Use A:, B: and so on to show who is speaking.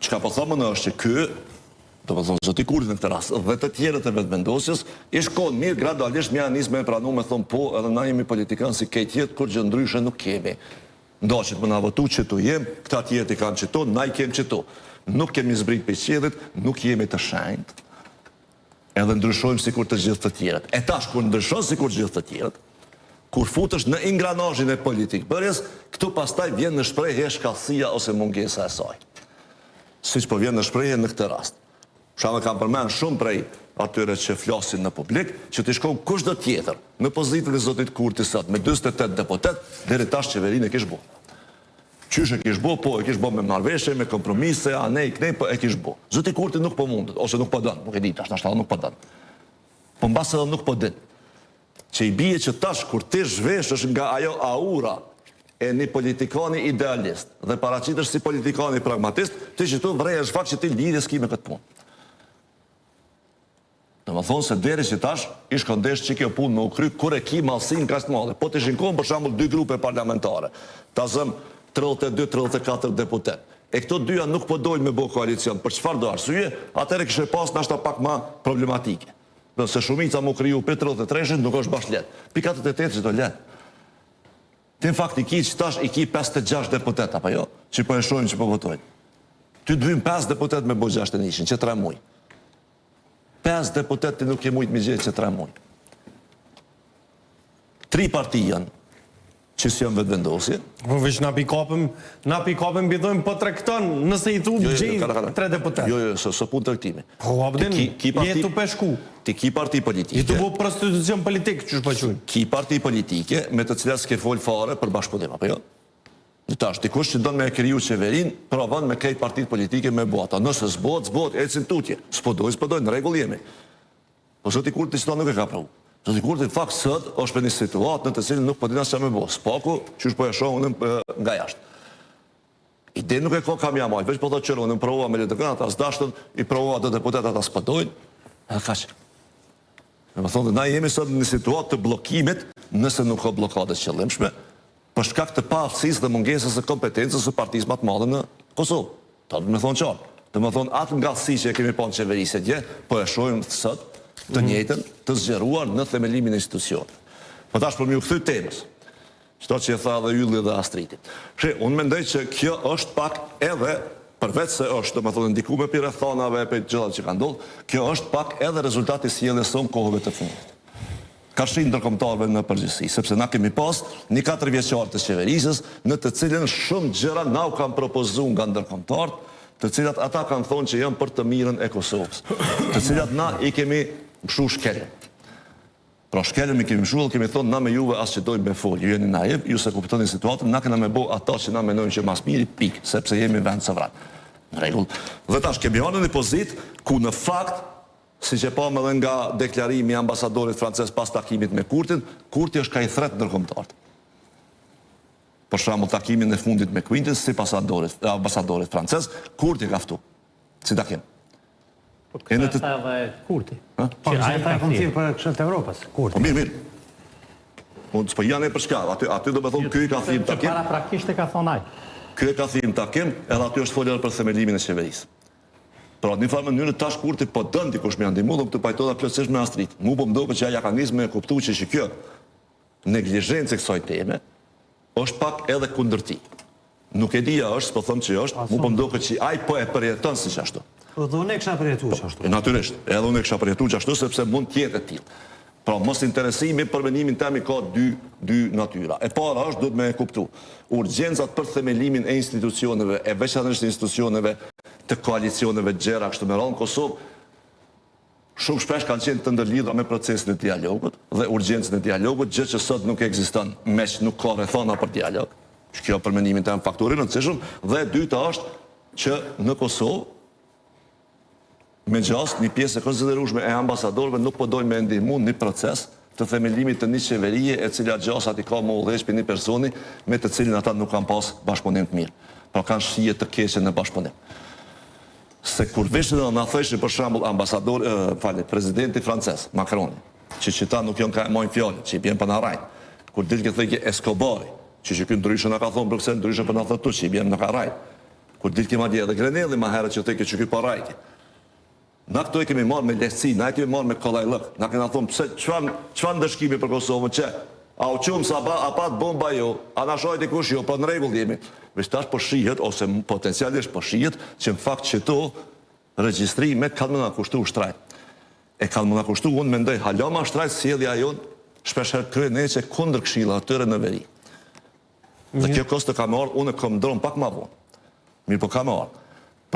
A: Çka po thonë në është që ky, do të thonë zoti Kurti në këtë rast, dhe të tjerët e vetëvendosjes, i shkon mirë gradualisht më janë nisë me pranu me thonë po, edhe na jemi politikanë si këtë jetë, kur gjë ndryshe nuk kemi. Ndoqet më na votu që tu jem, këta tjerët i kanë qëto, na i kem qëto. Nuk kemi zbrit për qedit, nuk jemi të shenjt, edhe ndryshojmë si kur të gjithë të tjerët. E tash, kur ndryshojmë si kur gjithë të tjerët, kur futësh në ingranazhin e politikë bërjes, këtu pastaj vjen në shprehje shkallësia ose mungesa e saj. Siç po vjen në shprehje në këtë rast. Shama kam përmend shumë prej atyre që flasin në publik, që të shkon kushdo tjetër në pozitën e zotit Kurti sot, me 48 deputet, deri tash qeverinë e kish bo. Qysh e kish bo, po e kish bo me marrëveshje, me kompromise, a ne i knej, po e kish bo. Zoti Kurti nuk po mundet, ose nuk po dën, nuk e di tash, nashta nuk po dën. Po mbas edhe nuk po din. Që i bie që tash kur ti zhveshësh nga ajo aura e një politikani idealist dhe paraqitesh si politikani pragmatist, ti që tu vrejesh fakt që ti lidhje s'ki me këtë punë. Në më thonë se deri që tash, ish këndesh që kjo punë me u kry, kur e ki malsin ka së madhe. Po të shinkon për shambull 2 grupe parlamentare, ta zëm 32-34 deputet. E këto dyja nuk po dojnë me bo koalicion, për çfarë do arsye, atëre kështë e pas nashta pak ma problematike. Dhe se shumica mu kriju për 33 nuk është bashkë letë. Për 48 që do letë. Ti në fakt i ki që tash i ki 56 deputet, apo jo, që po e shojnë që po votojnë. Ty dvim 5 deputet me bo 61, që 3 muj. 5 deputet të nuk je mujtë me gjithë që 3 muj. 3 partijan që si janë vetëvendosje.
B: Po veç na pikapëm bidojmë po trekton nëse i thu gjejnë 3 deputet.
A: Jo, së pun të rektimi.
B: Po abdin, jetu peshku.
A: Ti ki parti politike.
B: I të bu prostitucion politik, që shpëqujnë.
A: Ki parti politike me të cilat s'ke fol fare për bashkëpunim, apo jo? Në tash, dikush që donë me kriju qeverin, provon me krejt partit politike me bota. Nëse s'bot, ecin tutje. S'podoj, në regull jemi. Po zoti Kurti që ta nuk e ka pravu. Zoti Kurti, fakt sët, është për një situatë në të cilin nuk po dinas që me bo. S'paku, që është po e shohë nga jashtë. Ide nuk e ko kam ja majtë, veç po të qërë, unë provova me letëgënat, as dashtën, i provova dhe deputetat as pëdojnë, edhe ka që. Me më thonë, na jemi sot në një situatë të blokimit, nëse nuk ka blokadës qëllimshme, për shkak të paaftësisë dhe mungesës së kompetencës së partisë më të madhe në Kosovë. Ta do të më thonë qartë. Do të më thonë atë ngatësi që e kemi pa në qeverisë dje, po e shohim sot të njëjtën, të zgjeruar në themelimin e institucionit. Po tash për më u kthy temës. Çdo që e tha edhe Ylli dhe Astriti. Unë mendoj që kjo është pak edhe përveç se është, do të thonë ndikuar për rrethonave për gjërat që kanë ndodhur, kjo është pak edhe rezultati i sjelljes son kohëve të fundit. Ka shrinë ndërkombëtarëve në përgjithësi, sepse na kemi pas një 4 vjeçar të qeverisës, në të cilën shumë gjëra na u kanë propozuar nga ndërkombëtarët, të cilat ata kanë thonë që janë për të mirën e Kosovës, të cilat na i kemi mshu shkelën. Pra shkelën i kemi mshu, kemi thonë na me juve as që dojmë me folë, ju jeni naiv, ju se kuptoni situatën, na kena me bo ata që na menojmë që mas miri, pikë, sepse jemi vend sovran. Në rregull. Dhe tash kemi hënë në pozitë ku në fakt si që pa më dhe nga deklarimi i ambasadorit francez pas takimit me Kurtin, Kurti është ka i thret ndërkombëtarët. Për shembull takimin e fundit me Quintin, si ambasadorit francez, Kurti ka ftu. Si takim.
C: Po këtë tha edhe Kurti.
D: Po ai tha konsil për Këshillit të Evropës, Kurti.
A: Po mirë. Unë s'po janë për shka, aty do me thonë ky ka thim takim.
C: Para praktikisht e ka thonë ai.
A: Ky ka thim takim, edhe aty është folur për themelimin e qeverisë. Pra, një farë mënyrë tash Kurti po dën dikush me ndihmu, dhe këtë pajtona plotësisht me Astrit. Mu po mdo që aja ka nisë me kuptu që kjo neglizhencë e kësaj teme është pak edhe kundër tij. Nuk e dija është, po them që është, mu po mdo që ai po e përjeton si ashtu.
D: Po dhe unë e kisha përjetuar ashtu.
A: Natyrisht, edhe unë e kisha përjetuar ashtu sepse mund të jetë e tillë. Pra, mos interesimi për mendimin tim ka dy natyra. E para është duhet me kuptu urgjencat për themelimin e institucioneve, e veçanërisht institucioneve të koalicioneve gjera kështu me radhë në Kosovë, shumë shpesh kanë qenë të ndërlidhura me procesin e dialogut dhe urgjencën e dialogut, gjë që sot nuk ekziston, meq nuk ka rrethana për dialog. Kjo për mendimin tim faktori i rëndësishëm, dhe e dyta është që në Kosovë me gjast një pjesë e konsiderueshme e ambasadorëve nuk po dojnë me ndihmu një proces të themelimit të një qeverie e cila gjasat i ka më udhëheq për një personi me të cilin ata nuk kanë pas bashkëpunim të mirë. Pra kanë shije të keqe në bashkëpunim. Se kur vishën dhe në thëshin për shambull presidenti francez, Macroni, që ta nuk janë ka mojnë fjallë, që i bjenë për në rajnë, kur dilë këtë thëjke Escobari, që kënë ndryshën në ka thonë Bruxelles, ndryshën për në thëtu, që i bjenë në ka rajnë, kur ditë kema dje edhe Grenelli ma herë që të ke që ky parajke. Na këto e kemi marrë me lehtësi, na e kemi marrë me kollajllëk. Na kena thonë pse çfarë ndëshkimi për Kosovën që? A u qumë sa a pat bomba jo, a na shojt e kush jo, po në rregull jemi. Veç tash po shihet ose potencialisht po shihet që në fakt që to regjistrime kanë më na kushtu shtrajt. E kanë më na kushtu, unë mendoj hala ma shtrajt sjellja jon shpeshherë kryen neçe kundër këshilla atyre në veri. Dhe kjo kostë ka marrë, unë kam ndron pak ma vonë. Mirë po ka marrë.